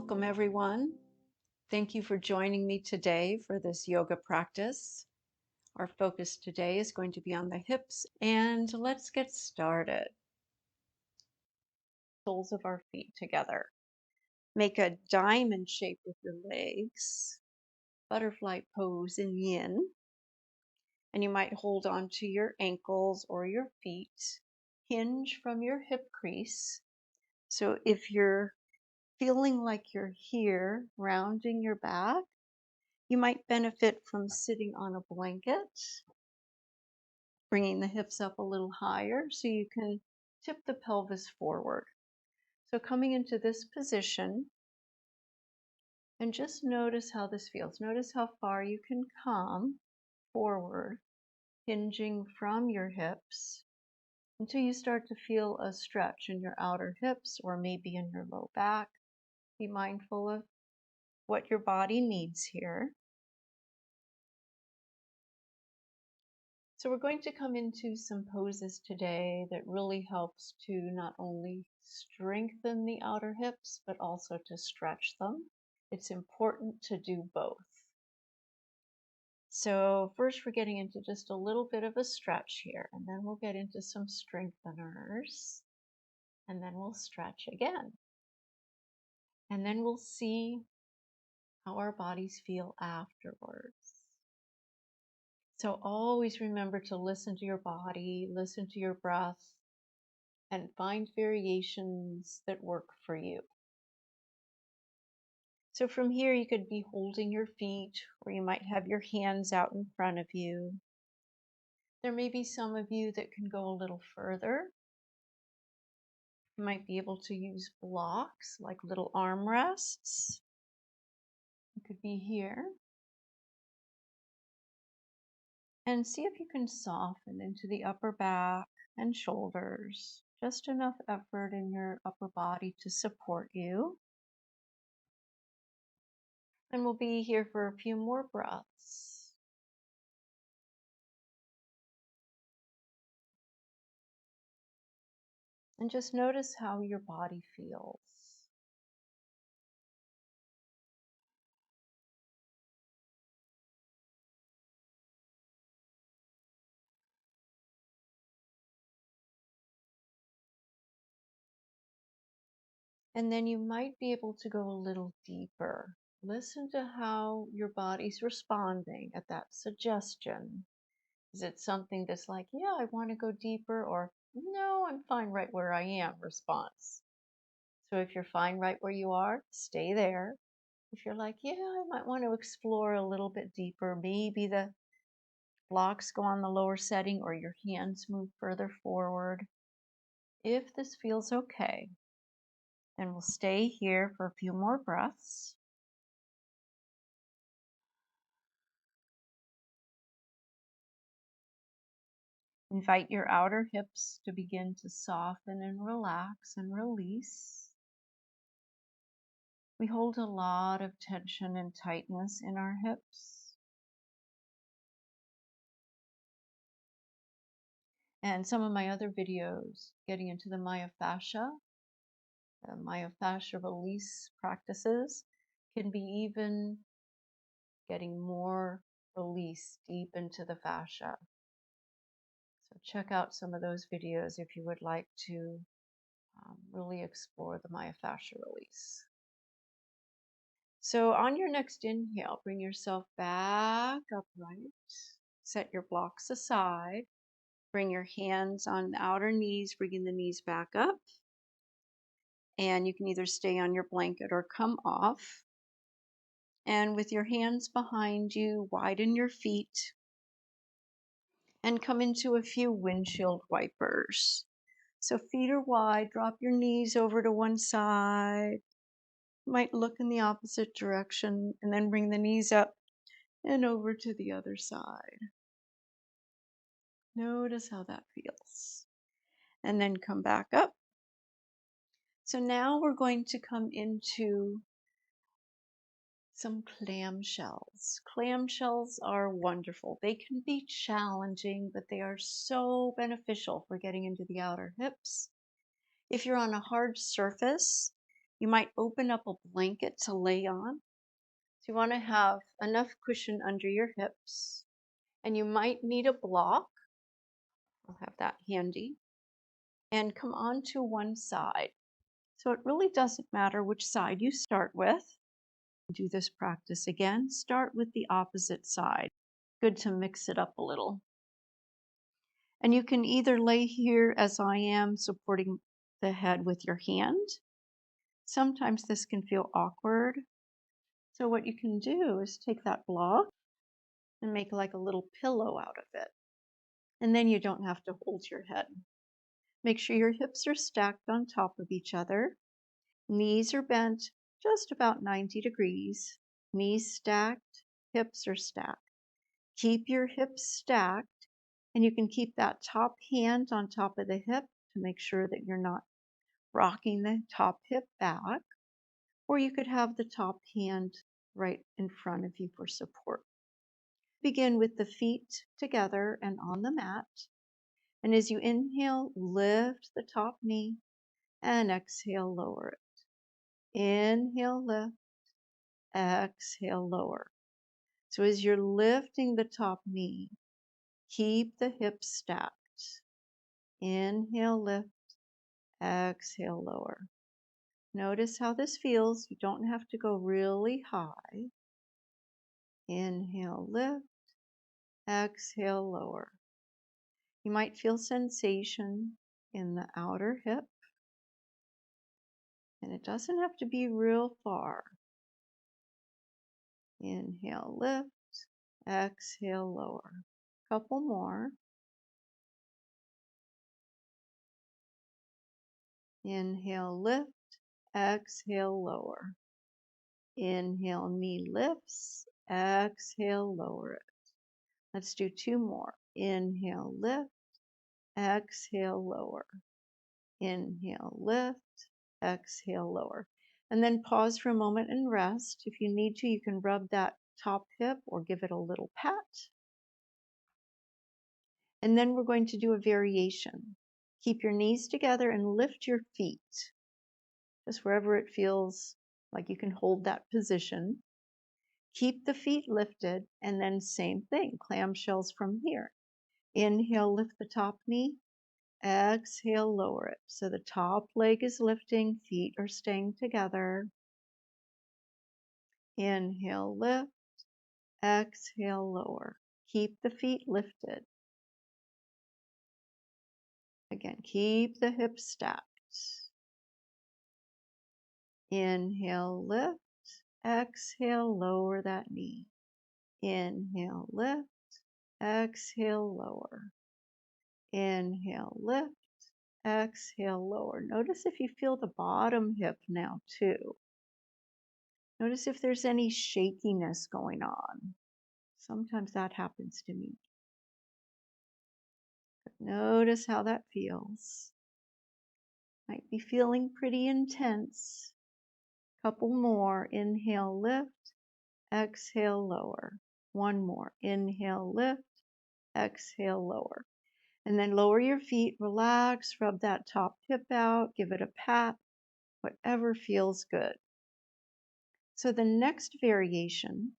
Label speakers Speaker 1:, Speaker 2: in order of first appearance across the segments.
Speaker 1: Welcome, everyone. Thank you for joining me today for this yoga practice. Our focus today is going to be on the hips, and let's get started. Soles of our feet together. Make a diamond shape with your legs, butterfly pose in Yin, and you might hold on to your ankles or your feet. Hinge from your hip crease. So if you're feeling like you're here, rounding your back, you might benefit from sitting on a blanket, bringing the hips up a little higher so you can tip the pelvis forward. So coming into this position, and just notice how this feels. Notice how far you can come forward, hinging from your hips until you start to feel a stretch in your outer hips or maybe in your low back. Be mindful of what your body needs here. So we're going to come into some poses today that really helps to not only strengthen the outer hips, but also to stretch them. It's important to do both. So first we're getting into just a little bit of a stretch here, and then we'll get into some strengtheners, and then we'll stretch again. And then we'll see how our bodies feel afterwards. So always remember to listen to your body, listen to your breath, and find variations that work for you. So from here, you could be holding your feet, or you might have your hands out in front of you. There may be some of you that can go a little further. You might be able to use blocks like little armrests. You could be here. And see if you can soften into the upper back and shoulders. Just enough effort in your upper body to support you. And we'll be here for a few more breaths. And just notice how your body feels. And then you might be able to go a little deeper. Listen to how your body's responding at that suggestion. Is it something that's like, yeah, I want to go deeper, or no, I'm fine right where I am response? So if you're fine right where you are, stay there. If you're like, yeah, I might want to explore a little bit deeper, maybe the blocks go on the lower setting or your hands move further forward. If this feels okay, then we'll stay here for a few more breaths. Invite your outer hips to begin to soften and relax and release. We hold a lot of tension and tightness in our hips. And some of my other videos getting into the myofascia release practices can be even getting more release deep into the fascia. So check out some of those videos if you would like to really explore the myofascia release. So on your next inhale, bring yourself back upright. Set your blocks aside. Bring your hands on the outer knees, bringing the knees back up. And you can either stay on your blanket or come off. And with your hands behind you, widen your feet and come into a few windshield wipers. So feet are wide, drop your knees over to one side. You might look in the opposite direction and then bring the knees up and over to the other side. Notice how that feels. And then come back up. So now we're going to come into some clamshells. Clamshells are wonderful. They can be challenging, but they are so beneficial for getting into the outer hips. If you're on a hard surface, You might open up a blanket to lay on. So you want to have enough cushion under your hips. And you might need a block. I'll have that handy. And come on to one side. So it really doesn't matter which side you start with. Do this practice again. Start with the opposite side. Good to mix it up a little. And you can either lay here as I am, supporting the head with your hand. Sometimes this can feel awkward. So what you can do is take that block and make like a little pillow out of it. And then you don't have to hold your head. Make sure your hips are stacked on top of each other. Knees are bent just about 90 degrees. Knees stacked, hips are stacked. Keep your hips stacked, and you can keep that top hand on top of the hip to make sure that you're not rocking the top hip back. Or you could have the top hand right in front of you for support. Begin with the feet together and on the mat. And as you inhale, lift the top knee and exhale, lower it. Inhale, lift, exhale, lower. So as you're lifting the top knee, keep the hips stacked. Inhale, lift, exhale, lower. Notice how this feels. You don't have to go really high. Inhale, lift, exhale, lower. You might feel sensation in the outer hip, and it doesn't have to be real far. Inhale, lift, exhale, lower. Couple more. Inhale, lift, exhale, lower. Inhale, knee lifts, exhale, lower it. Let's do two more. Inhale, lift, exhale, lower. Inhale, lift, exhale, lower. And then pause for a moment and rest. If you need to, you can rub that top hip or give it a little pat. And then we're going to do a variation. Keep your knees together and lift your feet. Just wherever it feels like you can hold that position. Keep the feet lifted, and then same thing, clamshells from here. Inhale, lift the top knee. Exhale, lower it. So the top leg is lifting, feet are staying together. Inhale, lift. Exhale, lower. Keep the feet lifted. Again, keep the hips stacked. Inhale, lift. Exhale, lower that knee. Inhale, lift. Exhale, lower. Inhale, lift. Exhale, lower. Notice if you feel the bottom hip now too. Notice if there's any shakiness going on. Sometimes that happens to me. But notice how that feels. Might be feeling pretty intense. Couple more. Inhale, lift. Exhale, lower. One more. Inhale, lift. Exhale, lower. And then lower your feet, relax, rub that top hip out, give it a pat, whatever feels good. So the next variation,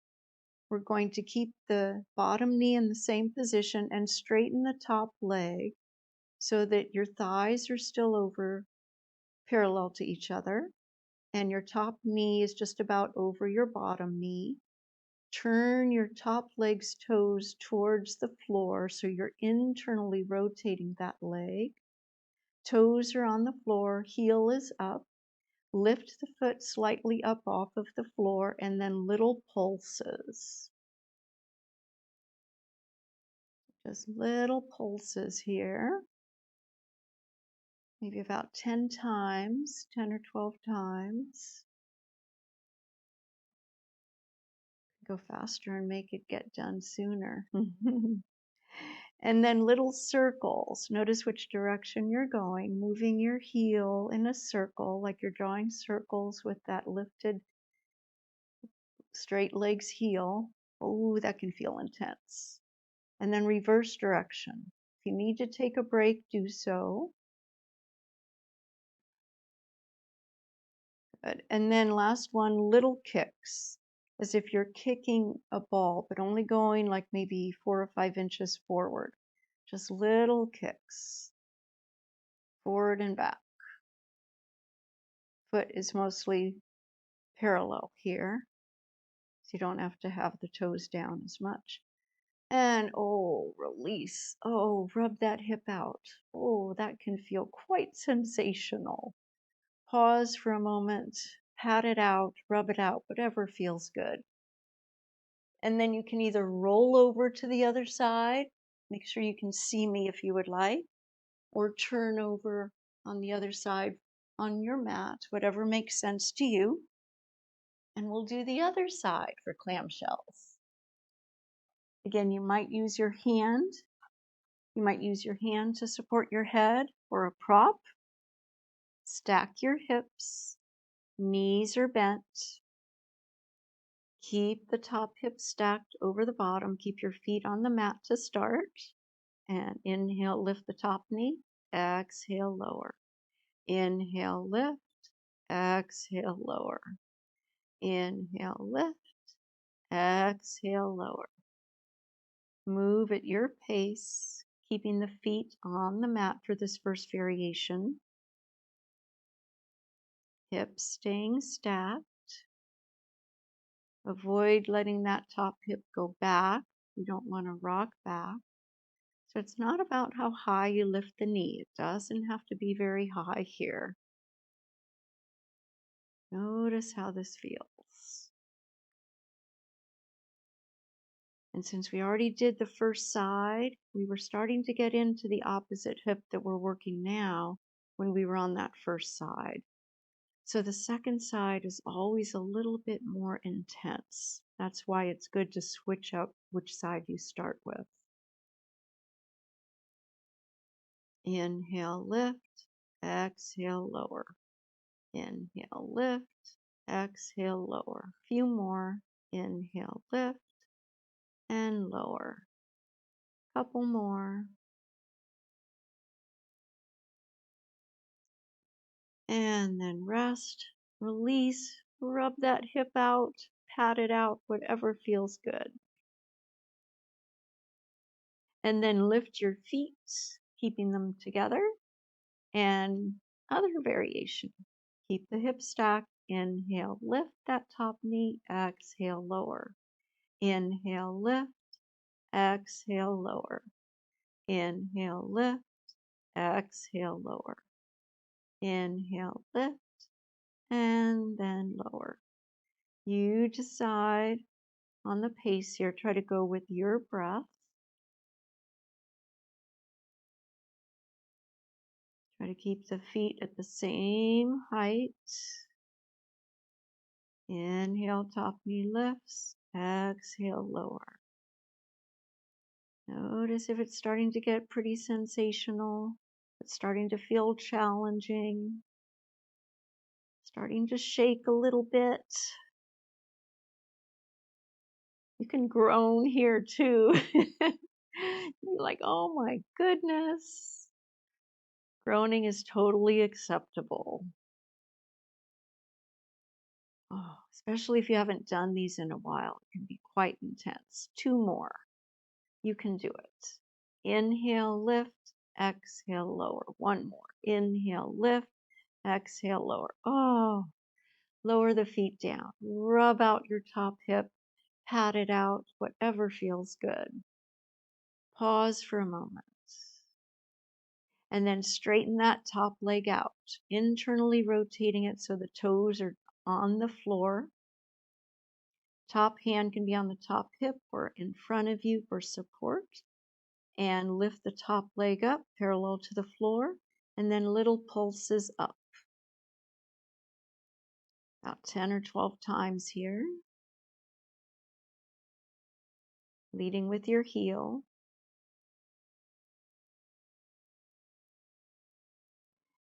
Speaker 1: we're going to keep the bottom knee in the same position and straighten the top leg so that your thighs are still over parallel to each other and your top knee is just about over your bottom knee. Turn your top leg's toes towards the floor so you're internally rotating that leg. Toes are on the floor, heel is up. Lift the foot slightly up off of the floor and then little pulses. Just little pulses here. Maybe about 10 times, 10 or 12 times. Go faster and make it get done sooner. And then little circles. Notice which direction you're going, moving your heel in a circle, like you're drawing circles with that lifted straight leg's heel. Oh, that can feel intense. And then reverse direction. If you need to take a break, do so. Good. And then last one, little kicks, as if you're kicking a ball, but only going like maybe 4 or 5 inches forward. Just little kicks, forward and back. Foot is mostly parallel here, so you don't have to have the toes down as much. And oh, release. Oh, rub that hip out. Oh, that can feel quite sensational. Pause for a moment, pat it out, rub it out, whatever feels good. And then you can either roll over to the other side, make sure you can see me if you would like, or turn over on the other side on your mat, whatever makes sense to you. And we'll do the other side for clamshells. Again, you might use your hand. You might use your hand to support your head or a prop. Stack your hips. Knees are bent. Keep the top hip stacked over the bottom. Keep your feet on the mat to start. And inhale, lift the top knee. Exhale, lower. Inhale, lift. Exhale, lower. Inhale, lift. Exhale, lower. Move at your pace, keeping the feet on the mat for this first variation. Hips staying stacked. Avoid letting that top hip go back. You don't want to rock back. So it's not about how high you lift the knee. It doesn't have to be very high here. Notice how this feels. And since we already did the first side, we were starting to get into the opposite hip that we're working now when we were on that first side. So the second side is always a little bit more intense. That's why it's good to switch up which side you start with. Inhale, lift. Exhale, lower. Inhale, lift. Exhale, lower. A few more. Inhale, lift. And lower. Couple more. And then rest, release, rub that hip out, pat it out, whatever feels good. And then lift your feet, keeping them together. And other variation. Keep the hips stacked. Inhale, lift that top knee. Exhale, lower. Inhale, lift. Exhale, lower. Inhale, lift. Exhale, lower. Inhale, lift. And then lower. You decide on the pace here. Try to go with your breath. Try to keep the feet at the same height. Inhale, top knee lifts. Exhale, lower. Notice if it's starting to get pretty sensational. It's starting to feel challenging. Starting to shake a little bit. You can groan here too. You're like, oh my goodness. Groaning is totally acceptable. Oh, especially if you haven't done these in a while, it can be quite intense. 2 more. You can do it. Inhale, lift, exhale, lower. 1 more. Inhale, lift, exhale, lower. Oh, lower the feet down. Rub out your top hip, pat it out, whatever feels good. Pause for a moment. And then straighten that top leg out, internally rotating it so the toes are on the floor. Top hand can be on the top hip or in front of you for support. And lift the top leg up parallel to the floor. And then little pulses up. About 10 or 12 times here. Leading with your heel.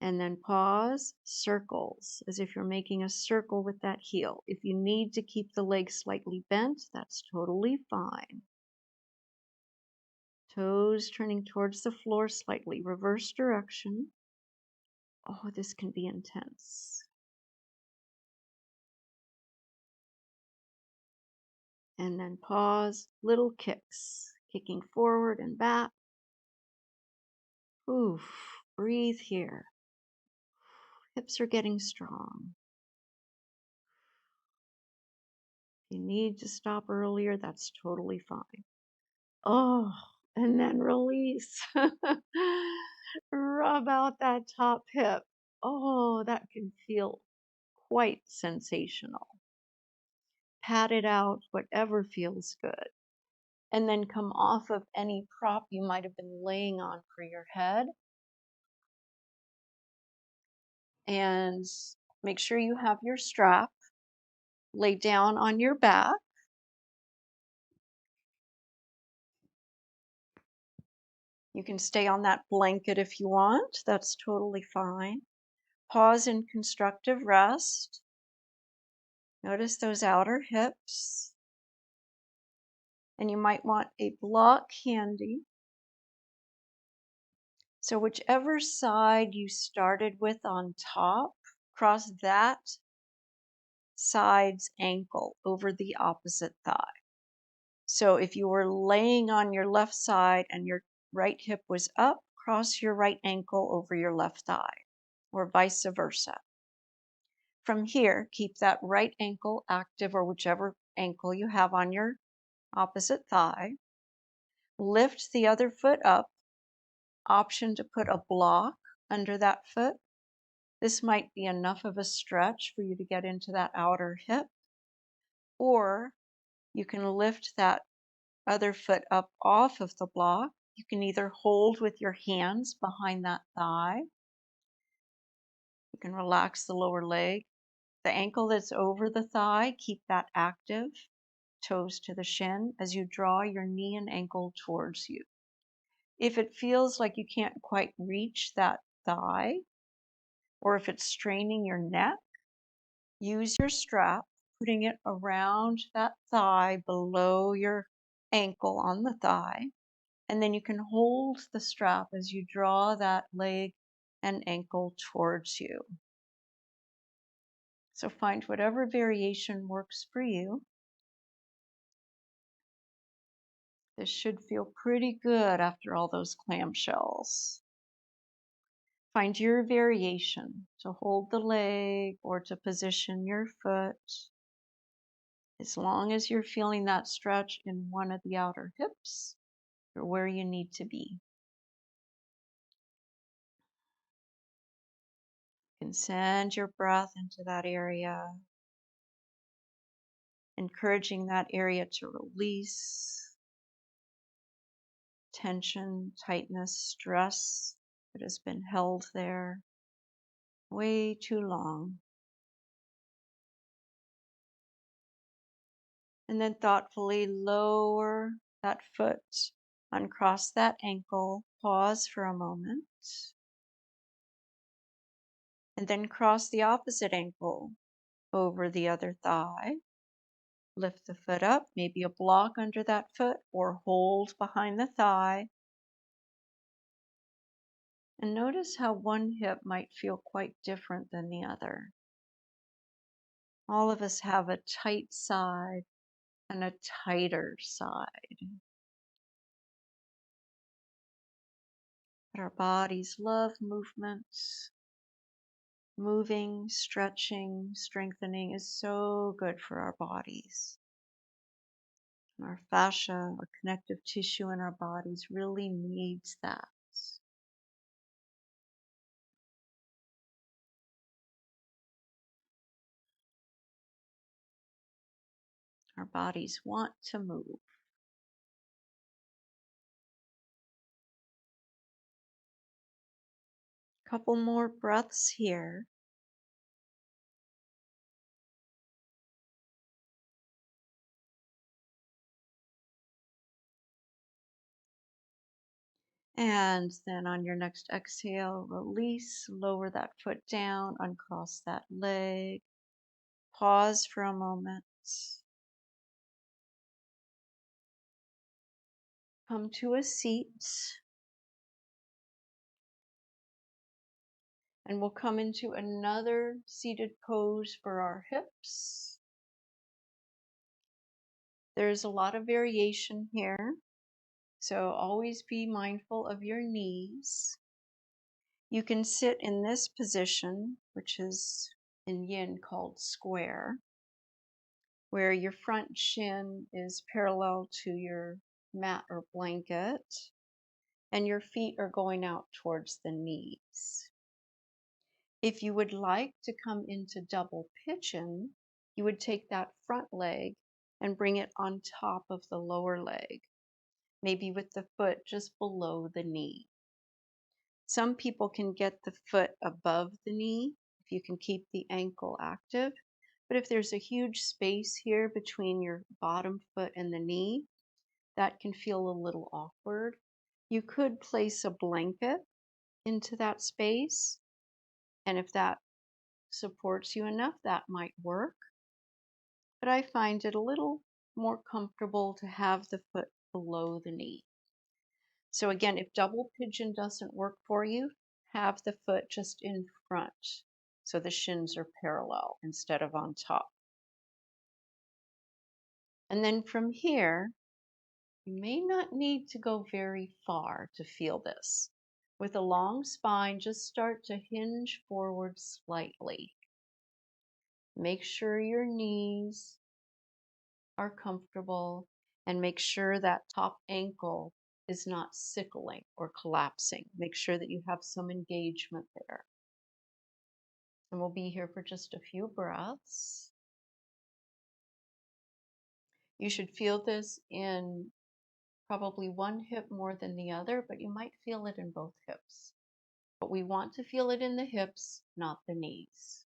Speaker 1: And then pause, circles, as if you're making a circle with that heel. If you need to keep the leg slightly bent, that's totally fine. Toes turning towards the floor slightly, reverse direction. Oh, this can be intense. And then pause, little kicks, kicking forward and back. Oof, breathe here. Hips are getting strong. If you need to stop earlier, that's totally fine. Oh, and then release. Rub out that top hip. Oh, that can feel quite sensational. Pat it out, whatever feels good. And then come off of any prop you might have been laying on for your head. And make sure you have your strap. Lay down on your back. You can stay on that blanket if you want. That's totally fine. Pause in constructive rest. Notice those outer hips. And you might want a block handy. So whichever side you started with on top, cross that side's ankle over the opposite thigh. So if you were laying on your left side and your right hip was up, cross your right ankle over your left thigh, or vice versa. From here, keep that right ankle active, or whichever ankle you have on your opposite thigh. Lift the other foot up. Option to put a block under that foot. This might be enough of a stretch for you to get into that outer hip. Or you can lift that other foot up off of the block. You can either hold with your hands behind that thigh. You can relax the lower leg. The ankle that's over the thigh, keep that active. Toes to the shin as you draw your knee and ankle towards you. If it feels like you can't quite reach that thigh, or if it's straining your neck, use your strap, putting it around that thigh below your ankle on the thigh. And then you can hold the strap as you draw that leg and ankle towards you. So find whatever variation works for you. This should feel pretty good after all those clamshells. Find your variation to hold the leg or to position your foot. As long as you're feeling that stretch in one of the outer hips, you're where you need to be. You can send your breath into that area, encouraging that area to release tension, tightness, stress that has been held there way too long. And then thoughtfully lower that foot, uncross that ankle, pause for a moment, and then cross the opposite ankle over the other thigh. Lift the foot up, maybe a block under that foot, or hold behind the thigh. And notice how one hip might feel quite different than the other. All of us have a tight side and a tighter side. But our bodies love movements. Moving, stretching, strengthening is so good for our bodies. And our fascia, our connective tissue in our bodies really needs that. Our bodies want to move. Couple more breaths here. And then on your next exhale, release, lower that foot down, uncross that leg. Pause for a moment. Come to a seat. And we'll come into another seated pose for our hips. There's a lot of variation here, so always be mindful of your knees. You can sit in this position, which is in Yin called square, where your front shin is parallel to your mat or blanket, and your feet are going out towards the knees. If you would like to come into double pigeon, you would take that front leg and bring it on top of the lower leg, maybe with the foot just below the knee. Some people can get the foot above the knee if you can keep the ankle active. But if there's a huge space here between your bottom foot and the knee, that can feel a little awkward. You could place a blanket into that space, and if that supports you enough, that might work. But I find it a little more comfortable to have the foot below the knee. So again, if double pigeon doesn't work for you, have the foot just in front so the shins are parallel instead of on top. And then from here, you may not need to go very far to feel this. With a long spine, just start to hinge forward slightly. Make sure your knees are comfortable and make sure that top ankle is not sickling or collapsing. Make sure that you have some engagement there. And we'll be here for just a few breaths. You should feel this in probably one hip more than the other, but you might feel it in both hips. But we want to feel it in the hips, not the knees.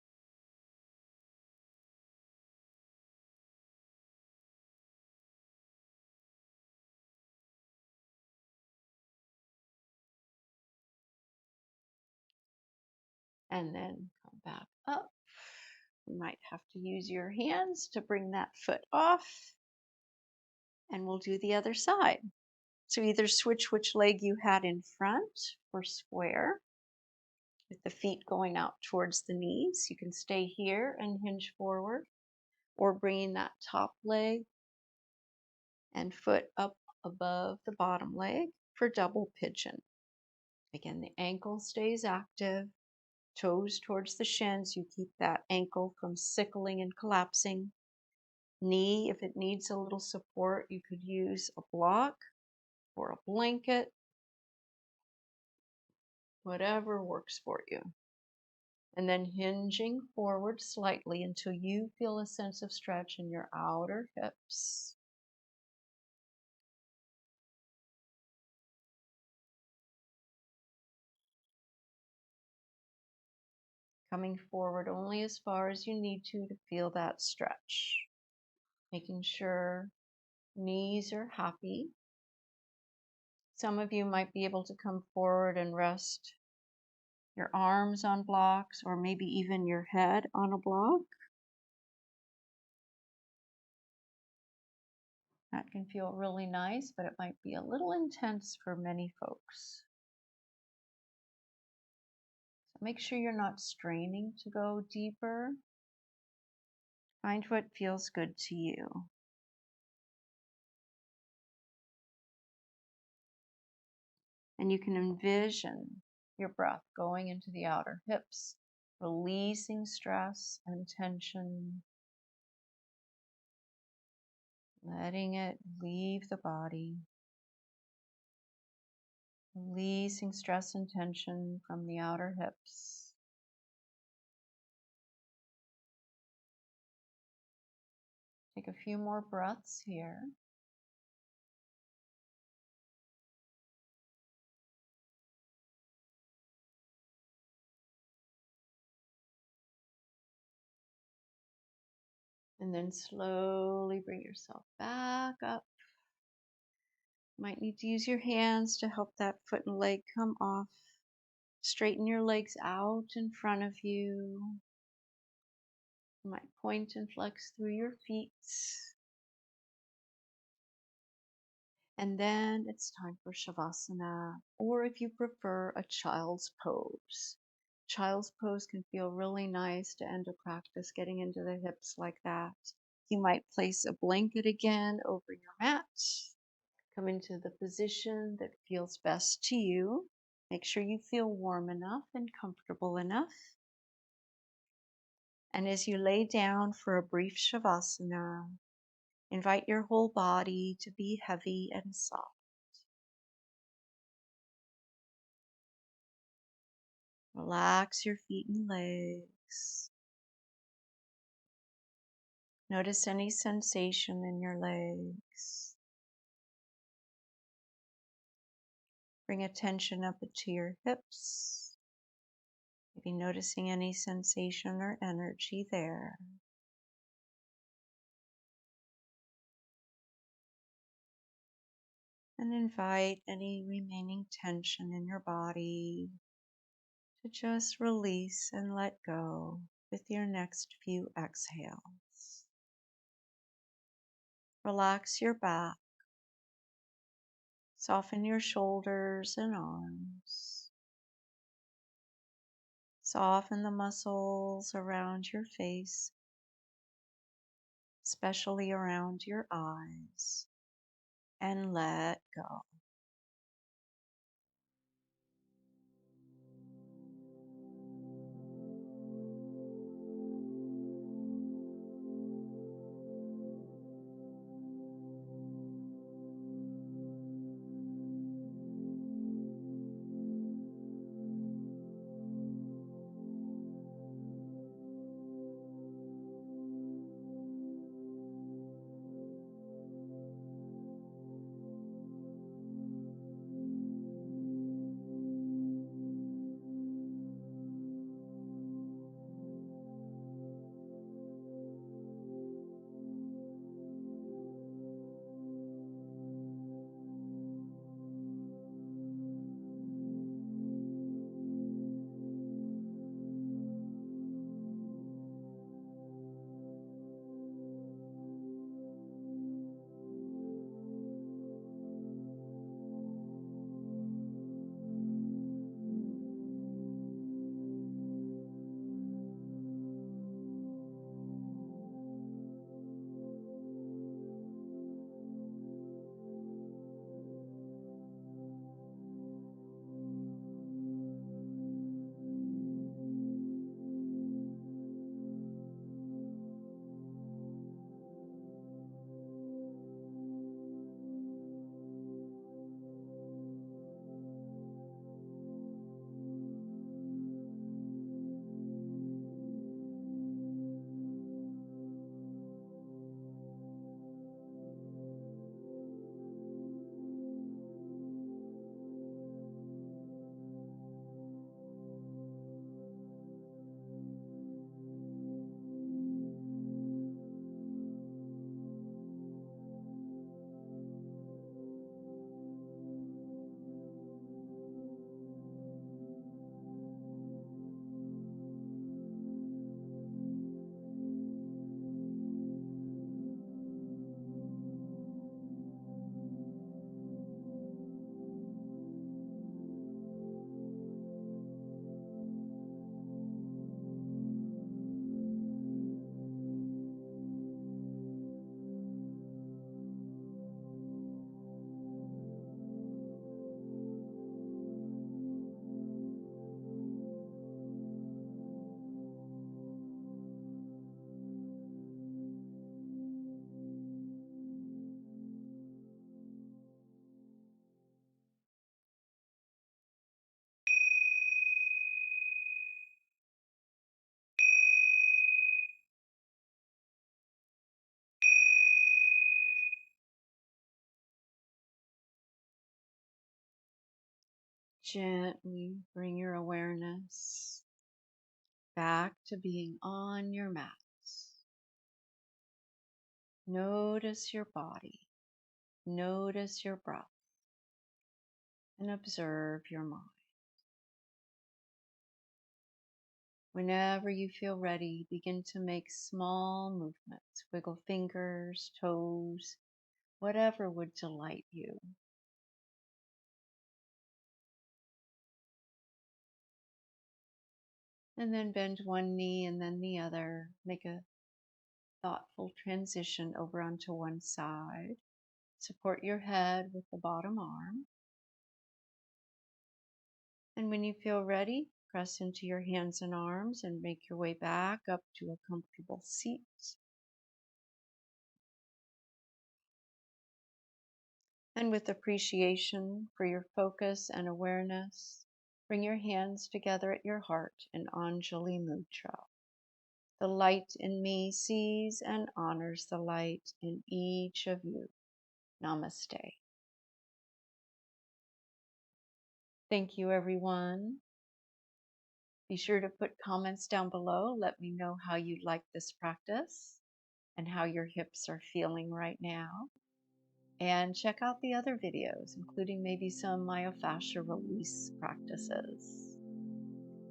Speaker 1: And then come back up. You might have to use your hands to bring that foot off. And we'll do the other side. So either switch which leg you had in front for square, with the feet going out towards the knees. You can stay here and hinge forward, or bringing that top leg and foot up above the bottom leg for double pigeon. Again, the ankle stays active, toes towards the shins. You keep that ankle from sickling and collapsing. Knee, if it needs a little support, you could use a block or a blanket, whatever works for you. And then hinging forward slightly until you feel a sense of stretch in your outer hips. Coming forward only as far as you need to feel that stretch. Making sure knees are happy. Some of you might be able to come forward and rest your arms on blocks, or maybe even your head on a block. That can feel really nice, but it might be a little intense for many folks. So make sure you're not straining to go deeper. Find what feels good to you. And you can envision your breath going into the outer hips, releasing stress and tension, letting it leave the body, releasing stress and tension from the outer hips. Take a few more breaths here. And then slowly bring yourself back up. Might need to use your hands to help that foot and leg come off. Straighten your legs out in front of you. You might point and flex through your feet. And then it's time for Shavasana, or if you prefer, a child's pose. Child's pose can feel really nice to end a practice, getting into the hips like that. You might place a blanket again over your mat. Come into the position that feels best to you. Make sure you feel warm enough and comfortable enough. And as you lay down for a brief Shavasana, invite your whole body to be heavy and soft. Relax your feet and legs. Notice any sensation in your legs. Bring attention up to your hips. Maybe noticing any sensation or energy there. And invite any remaining tension in your body to just release and let go with your next few exhales. Relax your back. Soften your shoulders and arms. Soften the muscles around your face, especially around your eyes, and let go. Gently bring your awareness back to being on your mat. Notice your body, notice your breath, and observe your mind. Whenever you feel ready, begin to make small movements. Wiggle fingers, toes, whatever would delight you. And then bend one knee and then the other. Make a thoughtful transition over onto one side. Support your head with the bottom arm. And when you feel ready, press into your hands and arms and make your way back up to a comfortable seat. And with appreciation for your focus and awareness, bring your hands together at your heart in Anjali Mudra. The light in me sees and honors the light in each of you. Namaste. Thank you, everyone. Be sure to put comments down below. Let me know how you like this practice and how your hips are feeling right now. And check out the other videos, including maybe some myofascial release practices.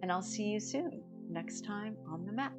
Speaker 1: And I'll see you soon, next time on the mat.